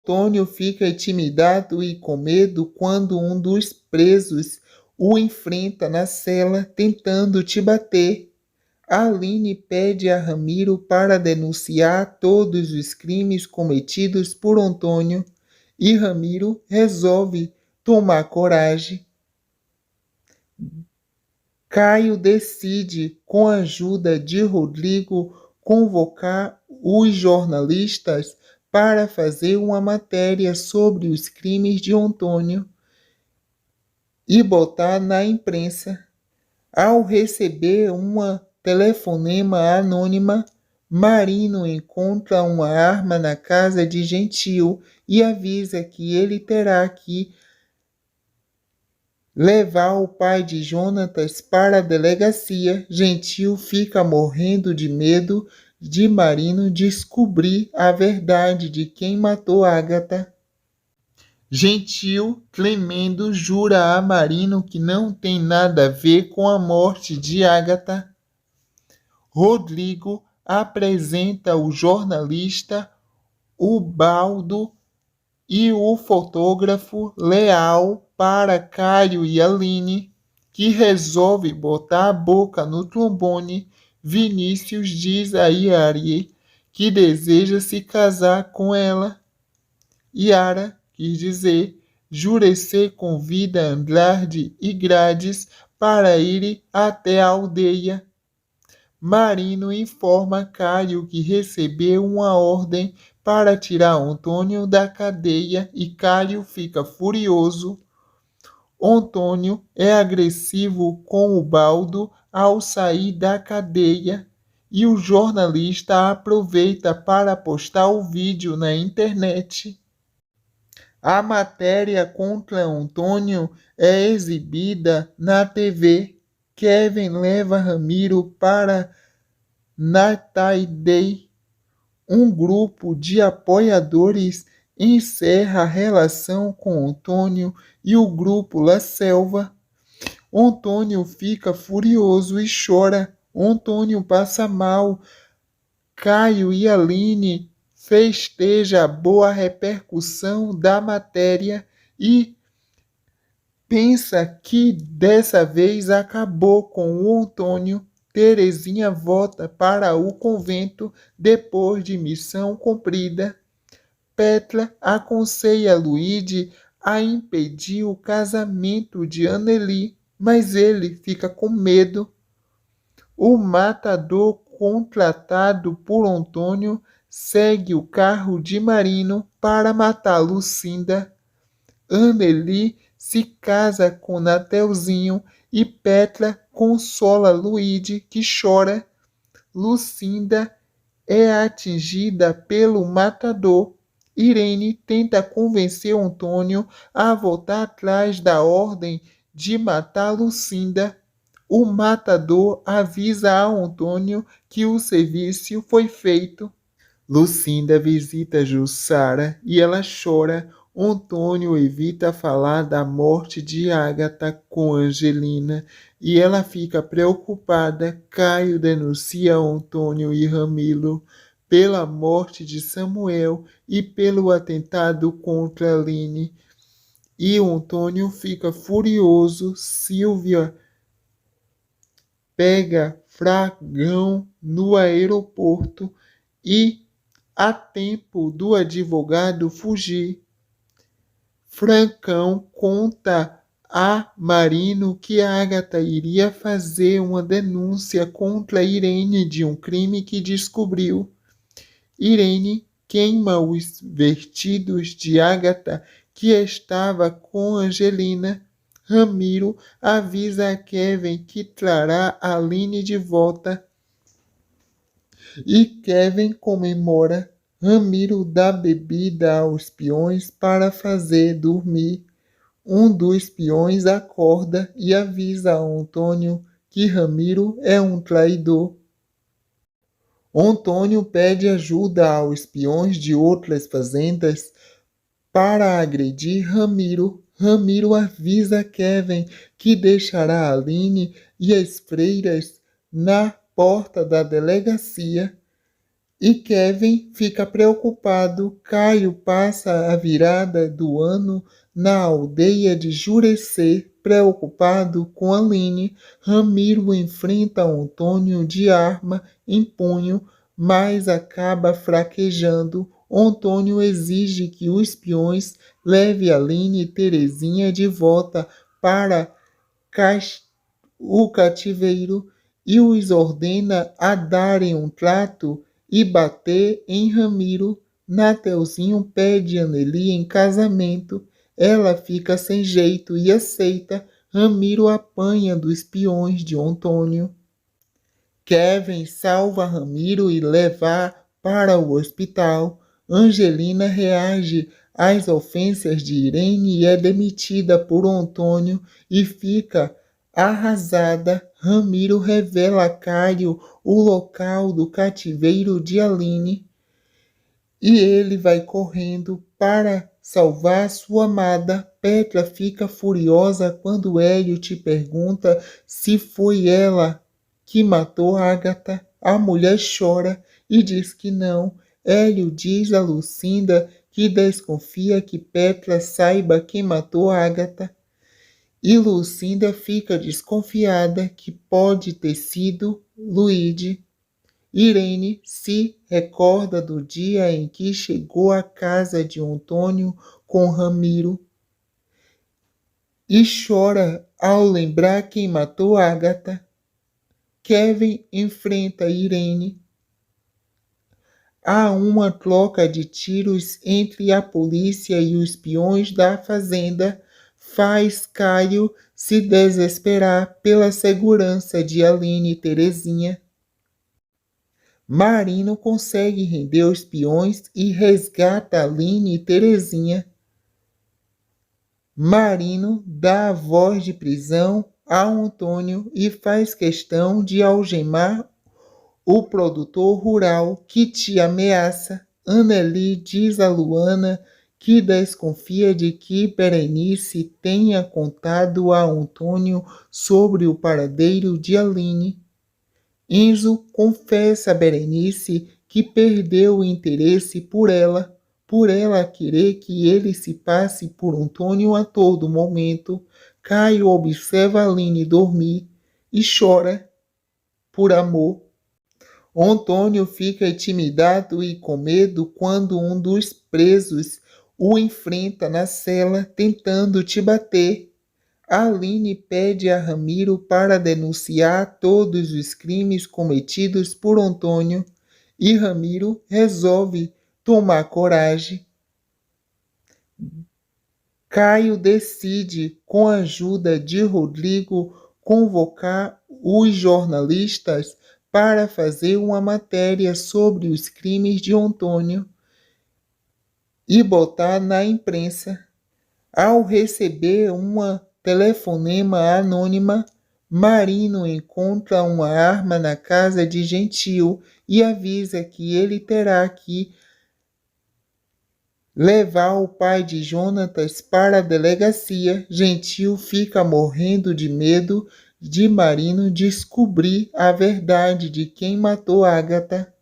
Antônio fica intimidado e com medo quando um dos presos o enfrenta na cela tentando te bater. Aline pede a Ramiro para denunciar todos os crimes cometidos por Antônio e Ramiro resolve tomar coragem. Caio decide, com a ajuda de Rodrigo, convocar os jornalistas para fazer uma matéria sobre os crimes de Antônio e botar na imprensa. Ao receber uma telefonema anônima, Marino encontra uma arma na casa de Gentil e avisa que ele terá que levar o pai de Jonatas para a delegacia. Gentil fica morrendo de medo de Marino descobrir a verdade de quem matou Ágata. Gentil, tremendo, jura a Marino que não tem nada a ver com a morte de Ágata. Rodrigo apresenta o jornalista Ubaldo e o fotógrafo Leal para Caio e Aline, que resolve botar a boca no trombone. Vinícius diz a Yara que deseja se casar com ela. Yara, quis dizer, Jurecê convida Andrade e Grades para ir até a aldeia. Marino informa Caio que recebeu uma ordem para tirar Antônio da cadeia e Caio fica furioso. Antônio é agressivo com o Baldo ao sair da cadeia e o jornalista aproveita para postar o vídeo na internet. A matéria contra Antônio é exibida na TV. Kevin leva Ramiro para Nataidei. Um grupo de apoiadores encerra a relação com Antônio e o grupo La Selva. Antônio fica furioso e chora. Antônio passa mal. Caio e Aline festeja a boa repercussão da matéria e pensa que dessa vez acabou com o Antônio. Terezinha volta para o convento depois de missão cumprida. Petra aconselha Luigi a impedir o casamento de Anneli, mas ele fica com medo. O matador contratado por Antônio segue o carro de Marino para matar Lucinda. Anneli se casa com Natelzinho e Petra consola Luigi, que chora. Lucinda é atingida pelo matador. Irene tenta convencer Antônio a voltar atrás da ordem de matar Lucinda. O matador avisa a Antônio que o serviço foi feito. Lucinda visita Jussara e ela chora. Antônio evita falar da morte de Ágata com Angelina e ela fica preocupada. Caio denuncia Antônio e Ramiro pela morte de Samuel e pelo atentado contra Aline. E Antônio fica furioso. Silvia pega Fragão no aeroporto e há tempo do advogado fugir. Francão conta a Marino que Ágata iria fazer uma denúncia contra Irene de um crime que descobriu. Irene queima os vestidos de Ágata que estava com Angelina. Ramiro avisa a Kevin que trará Aline de volta. E Kevin comemora. Ramiro dá bebida aos peões para fazer dormir. Um dos peões acorda e avisa a Antônio que Ramiro é um traidor. Antônio pede ajuda aos peões de outras fazendas para agredir Ramiro. Ramiro avisa Kevin que deixará Aline e as freiras na porta da delegacia. E Kevin fica preocupado. Caio passa a virada do ano na aldeia de Jurecê, preocupado com Aline. Ramiro enfrenta Antônio de arma em punho, mas acaba fraquejando. Antônio exige que os espiões levem Aline e Terezinha de volta para o cativeiro e os ordena a darem um trato e bater em Ramiro. Nateuzinho pede Anneli em casamento. Ela fica sem jeito e aceita. Ramiro apanha dos espiões de Antônio. Kevin salva Ramiro e leva para o hospital. Angelina reage às ofensas de Irene e é demitida por Antônio e fica arrasada. Ramiro revela a Caio o local do cativeiro de Aline e ele vai correndo para salvar sua amada. Petra fica furiosa quando Hélio te pergunta se foi ela que matou Agatha. A mulher chora e diz que não. Hélio diz a Lucinda que desconfia que Petra saiba quem matou Agatha. E Lucinda fica desconfiada que pode ter sido Luíde. Irene se recorda do dia em que chegou à casa de Antônio com Ramiro e chora ao lembrar quem matou Agatha. Kevin enfrenta Irene. Há uma troca de tiros entre a polícia e os peões da fazenda. Faz Caio se desesperar pela segurança de Aline e Terezinha. Marino consegue render os peões e resgata Aline e Terezinha. Marino dá a voz de prisão a Antônio e faz questão de algemar o produtor rural que te ameaça. Anneli diz a Luana que desconfia de que Berenice tenha contado a Antônio sobre o paradeiro de Aline. Enzo confessa a Berenice que perdeu o interesse por ela querer que ele se passe por Antônio a todo momento. Caio observa Aline dormir e chora por amor. Antônio fica intimidado e com medo quando um dos presos o enfrenta na cela tentando te bater. Aline pede a Ramiro para denunciar todos os crimes cometidos por Antônio e Ramiro resolve tomar coragem. Caio decide, com a ajuda de Rodrigo, convocar os jornalistas para fazer uma matéria sobre os crimes de Antônio e botar na imprensa. Ao receber uma telefonema anônima, Marino encontra uma arma na casa de Gentil e avisa que ele terá que levar o pai de Jonatas para a delegacia. Gentil fica morrendo de medo de Marino descobrir a verdade de quem matou Agatha.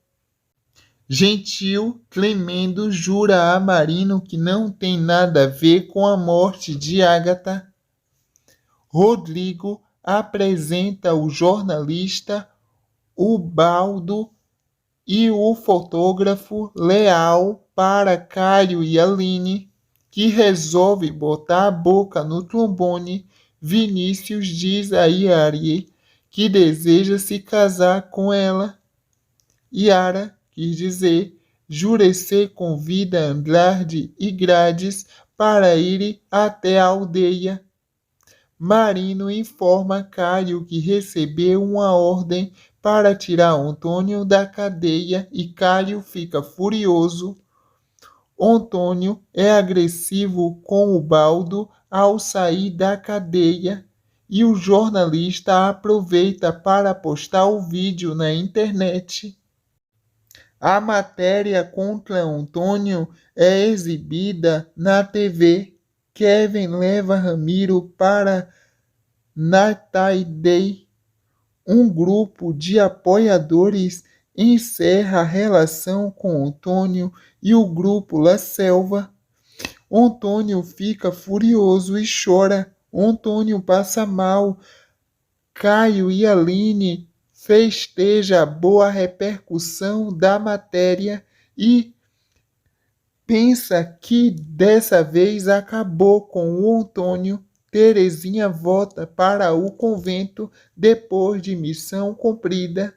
Gentil, tremendo, jura a Marino que não tem nada a ver com a morte de Agatha. Rodrigo apresenta o jornalista Ubaldo e o fotógrafo Leal para Caio e Aline, que resolve botar a boca no trombone. Vinícius diz a Yara que deseja se casar com ela. Yara quis dizer, Jurecê convida Andrade e Grades para ir até a aldeia. Marino informa Caio que recebeu uma ordem para tirar Antônio da cadeia e Caio fica furioso. Antônio é agressivo com o Baldo ao sair da cadeia e o jornalista aproveita para postar o vídeo na internet. A matéria contra Antônio é exibida na TV. Kevin leva Ramiro para Nataidei. Um grupo de apoiadores encerra a relação com Antônio e o grupo La Selva. Antônio fica furioso e chora. Antônio passa mal. Caio e Aline festeja a boa repercussão da matéria e pensa que dessa vez acabou com o Antônio. Terezinha volta para o convento depois de missão cumprida.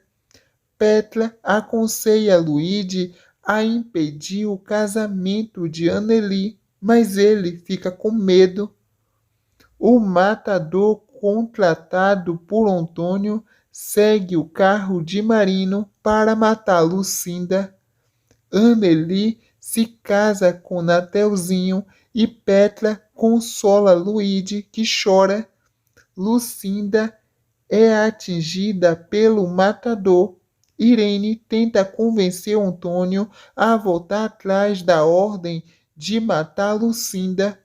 Petra aconselha Luigi a impedir o casamento de Anneli, mas ele fica com medo. O matador contratado por Antônio segue o carro de Marino para matar Lucinda. Anneli se casa com Natelzinho e Petra consola Luigi, que chora. Lucinda é atingida pelo matador. Irene tenta convencer Antônio a voltar atrás da ordem de matar Lucinda.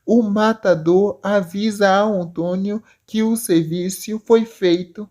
O matador avisa a Antônio que o serviço foi feito.